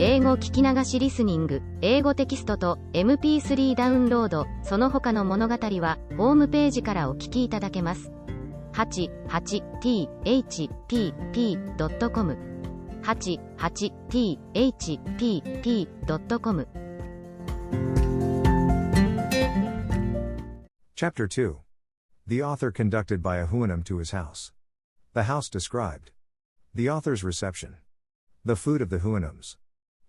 英語聞き流しリスニング、英語テキストと MP3 ダウンロード、その他の物語はホームページからお聞きいただけます。88thpp.com 88thpp.com Chapter 2. The author conducted by a Huanum to his house. The house described. The author's reception. The food of the Huanums.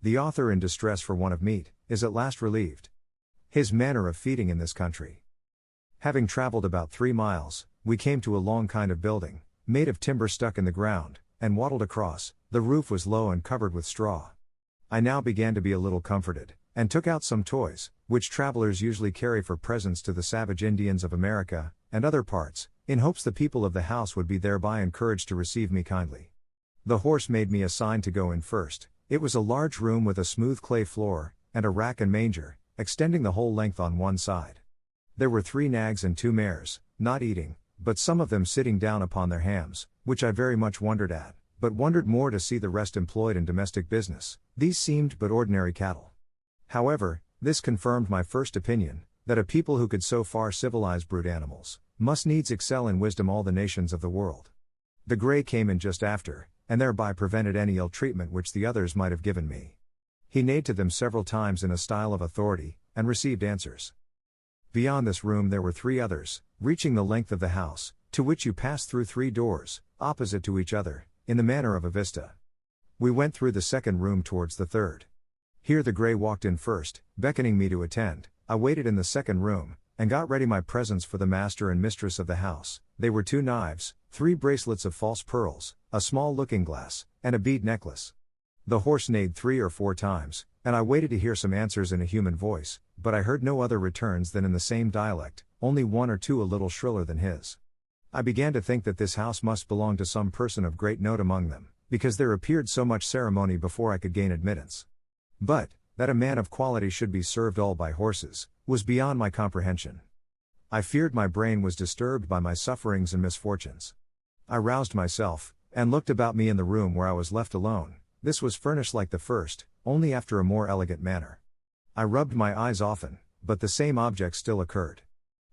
The author, in distress for want of meat, is at last relieved. His manner of feeding in this country. Having traveled about 3 miles, we came to a long kind of building, made of timber stuck in the ground, and wattled across. The roof was low and covered with straw. I now began to be a little comforted, and took out some toys, which travelers usually carry for presents to the savage Indians of America, and other parts, in hopes the people of the house would be thereby encouraged to receive me kindly. The horse made me a sign to go in first. It was a large room with a smooth clay floor, and a rack and manger, extending the whole length on one side. There were 3 nags and 2 mares, not eating, but some of them sitting down upon their hams, which I very much wondered at, but wondered more to see the rest employed in domestic business. These seemed but ordinary cattle. However, this confirmed my first opinion, that a people who could so far civilize brute animals, must needs excel in wisdom all the nations of the world. The grey came in just after, and thereby prevented any ill treatment which the others might have given me. He neighed to them several times in a style of authority, and received answers. Beyond this room there were 3 others, reaching the length of the house, to which you passed through 3 doors, opposite to each other, in the manner of a vista. We went through the second room towards the third. Here the grey walked in first, beckoning me to attend. I waited in the second room, and got ready my presents for the master and mistress of the house. They were 2 knives, 3 bracelets of false pearls, a small looking-glass, and a bead necklace. The horse neighed 3 or 4 times, and I waited to hear some answers in a human voice, but I heard no other returns than in the same dialect, only 1 or 2 a little shriller than his. I began to think that this house must belong to some person of great note among them, because there appeared so much ceremony before I could gain admittance. But, that a man of quality should be served all by horses, was beyond my comprehension. I feared my brain was disturbed by my sufferings and misfortunes. I roused myself, and looked about me in the room where I was left alone. This was furnished like the first, only after a more elegant manner. I rubbed my eyes often, but the same object still occurred.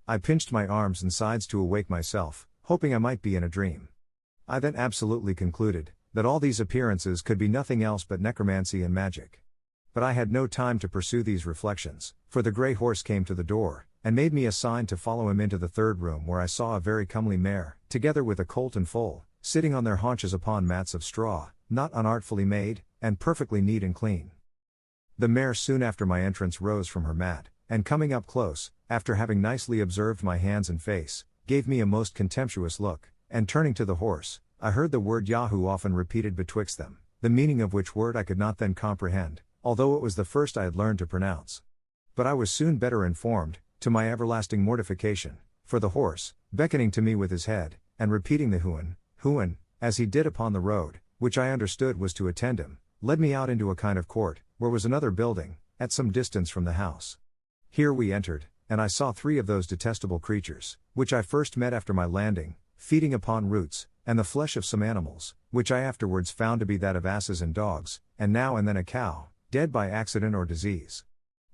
I pinched my arms and sides to awake myself, hoping I might be in a dream. I then absolutely concluded, that all these appearances could be nothing else but necromancy and magic. But I had no time to pursue these reflections, for the grey horse came to the door, and made me a sign to follow him into the third room, where I saw a very comely mare, together with a colt and foal, sitting on their haunches upon mats of straw, not unartfully made, and perfectly neat and clean. The mare soon after my entrance rose from her mat, and coming up close, after having nicely observed my hands and face, gave me a most contemptuous look, and turning to the horse, I heard the word Yahoo often repeated betwixt them, the meaning of which word I could not then comprehend, although it was the first I had learned to pronounce. But I was soon better informed, to my everlasting mortification, for the horse, beckoning to me with his head, and repeating the Huan, as he did upon the road, which I understood was to attend him, led me out into a kind of court, where was another building, at some distance from the house. Here we entered, and I saw 3 of those detestable creatures, which I first met after my landing, feeding upon roots, and the flesh of some animals, which I afterwards found to be that of asses and dogs, and now and then a cow, dead by accident or disease.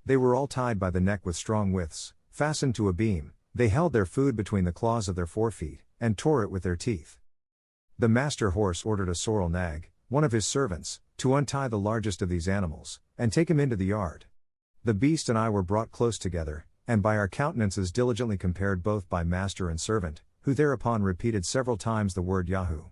They were all tied by the neck with strong withes, fastened to a beam. They held their food between the claws of their forefeet, and tore it with their teeth. The master horse ordered a sorrel nag, one of his servants, to untie the largest of these animals, and take him into the yard. The beast and I were brought close together, and by our countenances diligently compared both by master and servant, who thereupon repeated several times the word Yahoo.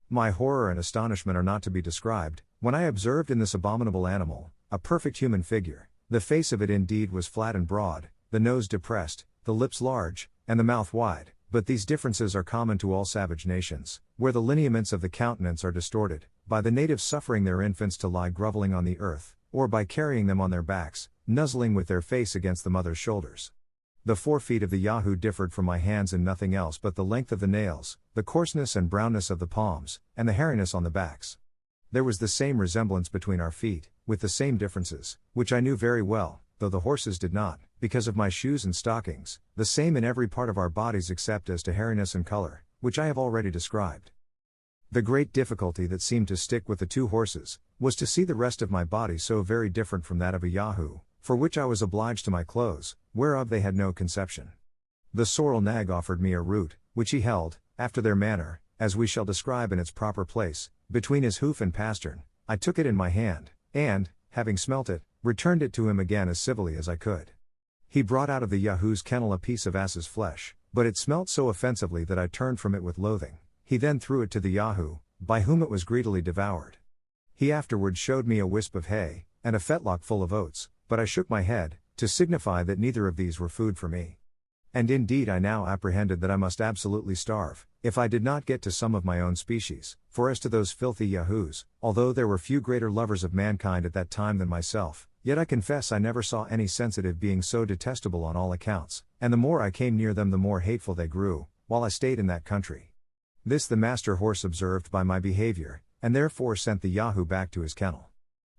My horror and astonishment are not to be described, when I observed in this abominable animal, a perfect human figure. The face of it indeed was flat and broad, the nose depressed, the lips large, and the mouth wide, but these differences are common to all savage nations, where the lineaments of the countenance are distorted, by the natives suffering their infants to lie groveling on the earth, or by carrying them on their backs, nuzzling with their face against the mother's shoulders. The forefeet of the Yahoo differed from my hands in nothing else but the length of the nails, the coarseness and brownness of the palms, and the hairiness on the backs. There was the same resemblance between our feet, with the same differences, which I knew very well, though the horses did not, because of my shoes and stockings, the same in every part of our bodies except as to hairiness and color, which I have already described. The great difficulty that seemed to stick with the two horses was to see the rest of my body so very different from that of a Yahoo, for which I was obliged to my clothes, whereof they had no conception. The sorrel nag offered me a root, which he held, after their manner, as we shall describe in its proper place, between his hoof and pastern. I took it in my hand, and, having smelt it, returned it to him again as civilly as I could. He brought out of the Yahoo's kennel a piece of ass's flesh, but it smelt so offensively that I turned from it with loathing. He then threw it to the Yahoo, by whom it was greedily devoured. He afterwards showed me a wisp of hay, and a fetlock full of oats, but I shook my head, to signify that neither of these were food for me. And indeed I now apprehended that I must absolutely starve, if I did not get to some of my own species, for as to those filthy Yahoos, although there were few greater lovers of mankind at that time than myself, yet I confess I never saw any sensitive being so detestable on all accounts, and the more I came near them the more hateful they grew, while I stayed in that country. This the master horse observed by my behavior, and therefore sent the Yahoo back to his kennel.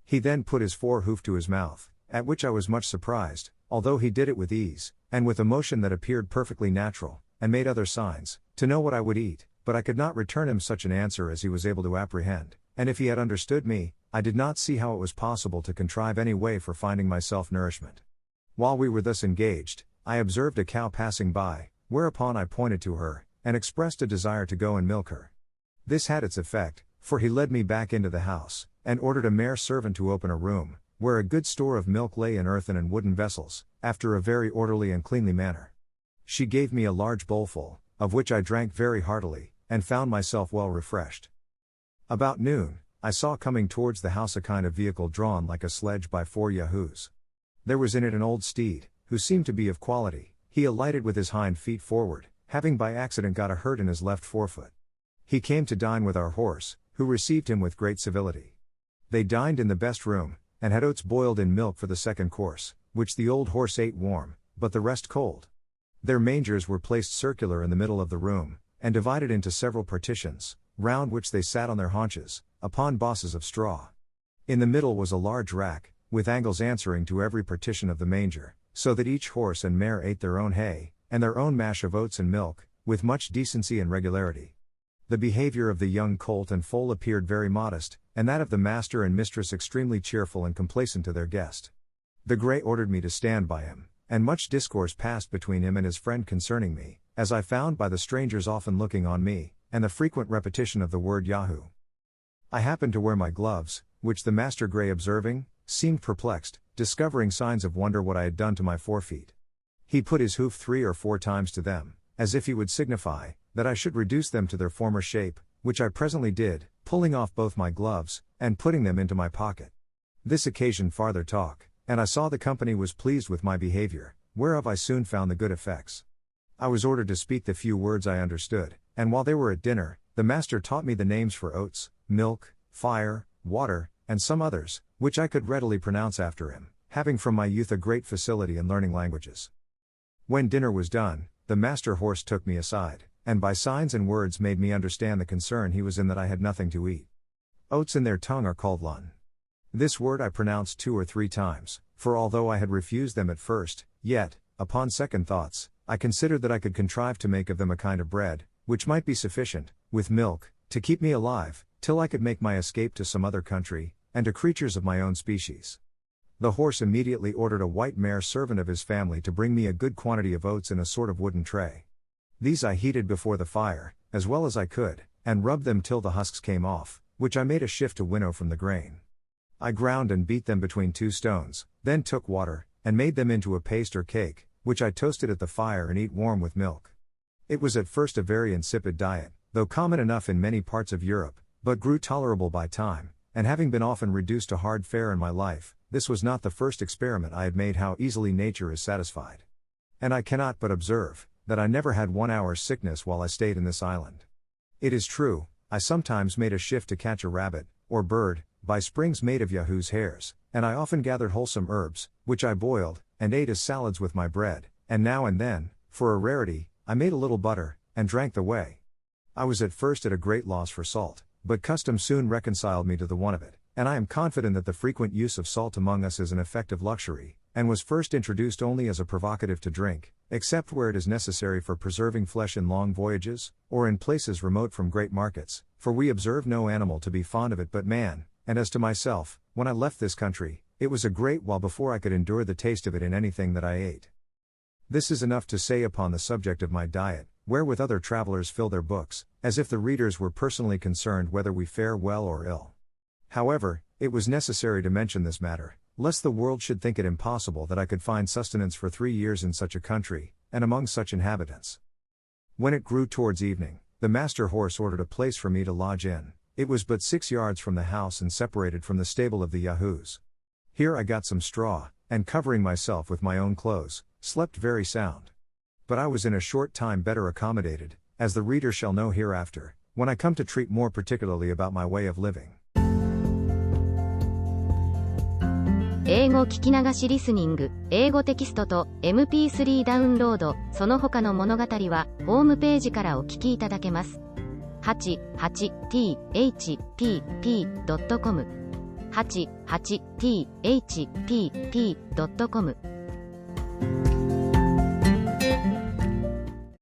He then put his forehoof to his mouth, at which I was much surprised, although he did it with ease, and with a motion that appeared perfectly natural, and made other signs, to know what I would eat, but I could not return him such an answer as he was able to apprehend, and if he had understood me, I did not see how it was possible to contrive any way for finding myself nourishment. While we were thus engaged, I observed a cow passing by, whereupon I pointed to her, and expressed a desire to go and milk her. This had its effect, for he led me back into the house, and ordered a mare servant to open a room, where a good store of milk lay in earthen and wooden vessels, after a very orderly and cleanly manner. She gave me a large bowlful, of which I drank very heartily, and found myself well refreshed. About noon, I saw coming towards the house a kind of vehicle drawn like a sledge by 4 Yahoos. There was in it an old steed, who seemed to be of quality. He alighted with his hind feet forward, having by accident got a hurt in his left forefoot. He came to dine with our horse, who received him with great civility. They dined in the best room, and had oats boiled in milk for the second course, which the old horse ate warm, but the rest cold. Their mangers were placed circular in the middle of the room, and divided into several partitions, round which they sat on their haunches, upon bosses of straw. In the middle was a large rack, with angles answering to every partition of the manger, so that each horse and mare ate their own hay, and their own mash of oats and milk, with much decency and regularity. The behavior of the young colt and foal appeared very modest, and that of the master and mistress extremely cheerful and complacent to their guest. The grey ordered me to stand by him, and much discourse passed between him and his friend concerning me, as I found by the strangers often looking on me, and the frequent repetition of the word Yahoo. I happened to wear my gloves, which the master grey observing, seemed perplexed, discovering signs of wonder what I had done to my forefeet. He put his hoof 3 or 4 times to them, as if he would signify that I should reduce them to their former shape, which I presently did, pulling off both my gloves, and putting them into my pocket. This occasioned farther talk, and I saw the company was pleased with my behavior, whereof I soon found the good effects. I was ordered to speak the few words I understood, and while they were at dinner, the master taught me the names for oats, milk, fire, water, and some others, which I could readily pronounce after him, having from my youth a great facility in learning languages. When dinner was done, the master horse took me aside, and by signs and words made me understand the concern he was in that I had nothing to eat. Oats in their tongue are called lun. This word I pronounced 2 or 3 times, for although I had refused them at first, yet, upon second thoughts, I considered that I could contrive to make of them a kind of bread, which might be sufficient, with milk, to keep me alive, till I could make my escape to some other country, and to creatures of my own species. The horse immediately ordered a white mare servant of his family to bring me a good quantity of oats in a sort of wooden tray. These I heated before the fire, as well as I could, and rubbed them till the husks came off, which I made a shift to winnow from the grain. I ground and beat them between 2 stones, then took water, and made them into a paste or cake, which I toasted at the fire and eat warm with milk. It was at first a very insipid diet, though common enough in many parts of Europe, but grew tolerable by time, and having been often reduced to hard fare in my life, this was not the first experiment I had made how easily nature is satisfied. And I cannot but observe, that I never had 1 hour's sickness while I stayed in this island. It is true, I sometimes made a shift to catch a rabbit, or bird, by springs made of Yahoo's hairs, and I often gathered wholesome herbs, which I boiled, and ate as salads with my bread, and now and then, for a rarity, I made a little butter, and drank the whey. I was at first at a great loss for salt, but custom soon reconciled me to the want of it, and I am confident that the frequent use of salt among us is an effective luxury, and was first introduced only as a provocative to drink, except where it is necessary for preserving flesh in long voyages, or in places remote from great markets, for we observe no animal to be fond of it but man, and as to myself, when I left this country, it was a great while before I could endure the taste of it in anything that I ate. This is enough to say upon the subject of my diet, wherewith other travelers fill their books, as if the readers were personally concerned whether we fare well or ill. However, it was necessary to mention this matter, lest the world should think it impossible that I could find sustenance for 3 years in such a country, and among such inhabitants. When it grew towards evening, the master horse ordered a place for me to lodge in. It was but 6 yards from the house and separated from the stable of the Yahoos. Here I got some straw, and covering myself with my own clothes, slept very sound. But I was in a short time better accommodated, as the reader shall know hereafter, when I come to treat more particularly about my way of living. 英語聞き流しリスニング、英語テキストと MP3 ダウンロード、その他の物語は、ホームページからお聞きいただけます。88thpp.com 88thpp.com